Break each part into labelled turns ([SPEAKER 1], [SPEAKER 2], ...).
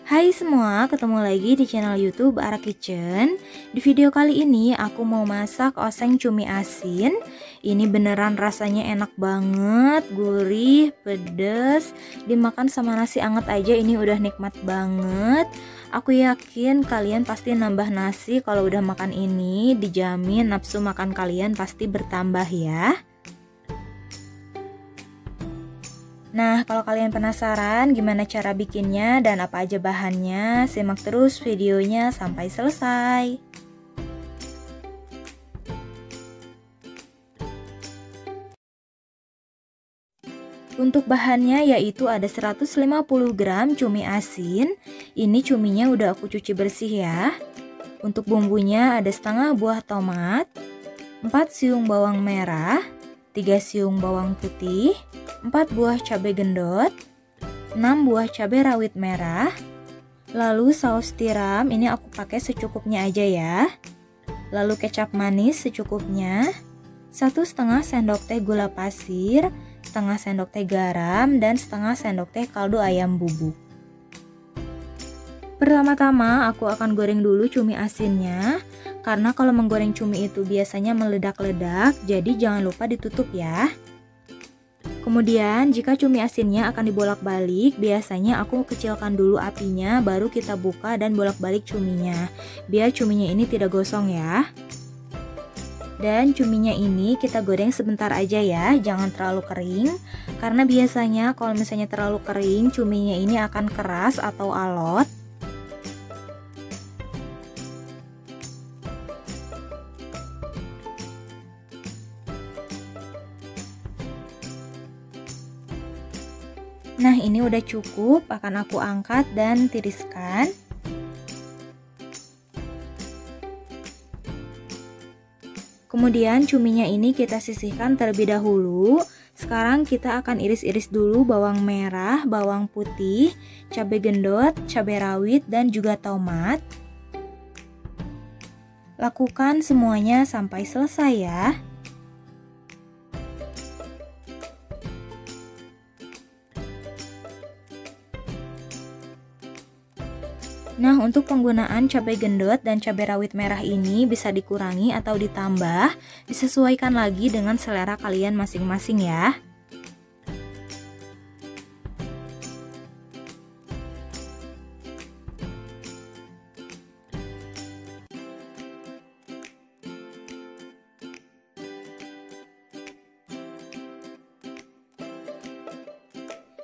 [SPEAKER 1] Hai semua, ketemu lagi di channel YouTube Ara Kitchen. Di video kali ini aku mau masak oseng cumi asin. Ini beneran rasanya enak banget, gurih, pedes. Dimakan sama nasi anget aja ini udah nikmat banget. Aku yakin kalian pasti nambah nasi kalau udah makan ini. Dijamin nafsu makan kalian pasti bertambah ya. Nah, kalau kalian penasaran gimana cara bikinnya dan apa aja bahannya, simak terus videonya sampai selesai. Untuk bahannya yaitu ada 150 gram cumi asin. Ini cuminya udah aku cuci bersih ya. Untuk bumbunya ada setengah buah tomat, 4 siung bawang merah, 3 siung bawang putih, 4 buah cabai gendot, 6 buah cabai rawit merah. Lalu saus tiram ini aku pakai secukupnya aja ya. Lalu kecap manis secukupnya, 1,5 sendok teh gula pasir, setengah sendok teh garam, dan setengah sendok teh kaldu ayam bubuk. Pertama-tama aku akan goreng dulu cumi asinnya. Karena kalau menggoreng cumi itu biasanya meledak-ledak, jadi jangan lupa ditutup ya. Kemudian jika cumi asinnya akan dibolak-balik, biasanya aku kecilkan dulu apinya, baru kita buka dan bolak-balik cuminya. Biar cuminya ini tidak gosong ya. Dan cuminya ini kita goreng sebentar aja ya, jangan terlalu kering. Karena biasanya kalau misalnya terlalu kering, cuminya ini akan keras atau alot. Nah, ini udah cukup, akan aku angkat dan tiriskan. Kemudian cuminya ini kita sisihkan terlebih dahulu. Sekarang kita akan iris-iris dulu bawang merah, bawang putih, cabai gendot, cabai rawit, dan juga tomat. Lakukan semuanya sampai selesai ya. Nah, untuk penggunaan cabai gendot dan cabai rawit merah ini bisa dikurangi atau ditambah, disesuaikan lagi dengan selera kalian masing-masing ya.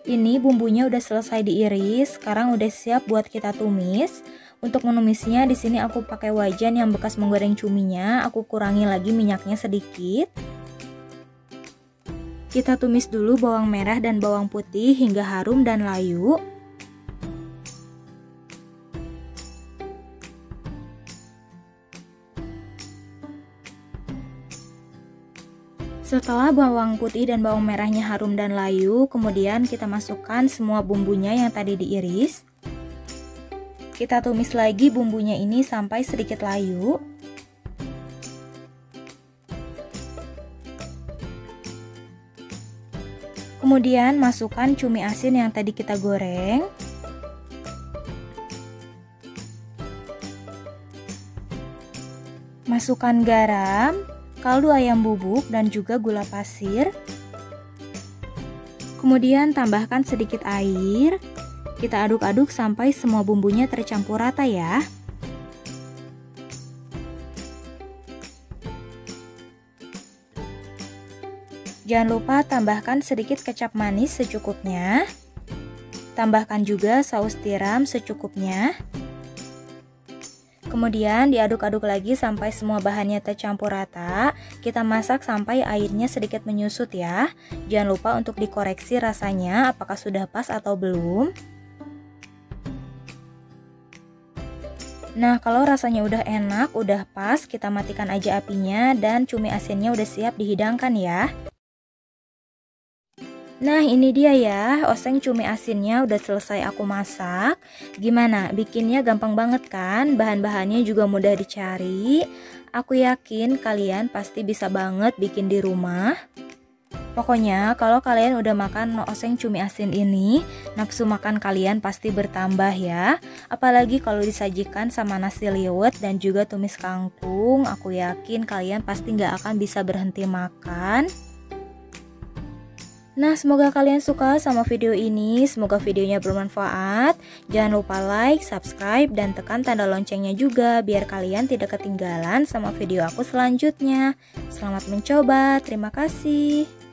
[SPEAKER 1] Ini bumbunya udah selesai diiris, sekarang udah siap buat kita tumis. Untuk menumisnya di sini aku pakai wajan yang bekas menggoreng cuminya, aku kurangi lagi minyaknya sedikit. Kita tumis dulu bawang merah dan bawang putih hingga harum dan layu. Setelah bawang putih dan bawang merahnya harum dan layu, kemudian kita masukkan semua bumbunya yang tadi diiris. Kita tumis lagi bumbunya ini sampai sedikit layu. Kemudian masukkan cumi asin yang tadi kita goreng. Masukkan garam, kaldu ayam bubuk, dan juga gula pasir. Kemudian tambahkan sedikit air. Kita aduk-aduk sampai semua bumbunya tercampur rata ya. Jangan lupa tambahkan sedikit kecap manis secukupnya. Tambahkan juga saus tiram secukupnya. Kemudian diaduk-aduk lagi sampai semua bahannya tercampur rata. Kita masak sampai airnya sedikit menyusut ya. Jangan lupa untuk dikoreksi rasanya apakah sudah pas atau belum. Nah, kalau rasanya udah enak, udah pas, kita matikan aja apinya dan cumi asinnya udah siap dihidangkan ya. Nah, ini dia ya, oseng cumi asinnya udah selesai aku masak. Gimana, bikinnya gampang banget kan? Bahan-bahannya juga mudah dicari. Aku yakin kalian pasti bisa banget bikin di rumah. Pokoknya kalau kalian udah makan oseng cumi asin ini, nafsu makan kalian pasti bertambah ya. Apalagi kalau disajikan sama nasi liwet dan juga tumis kangkung, aku yakin kalian pasti nggak akan bisa berhenti makan. Nah, semoga kalian suka sama video ini, semoga videonya bermanfaat. Jangan lupa like, subscribe, dan tekan tanda loncengnya juga biar kalian tidak ketinggalan sama video aku selanjutnya. Selamat mencoba, terima kasih.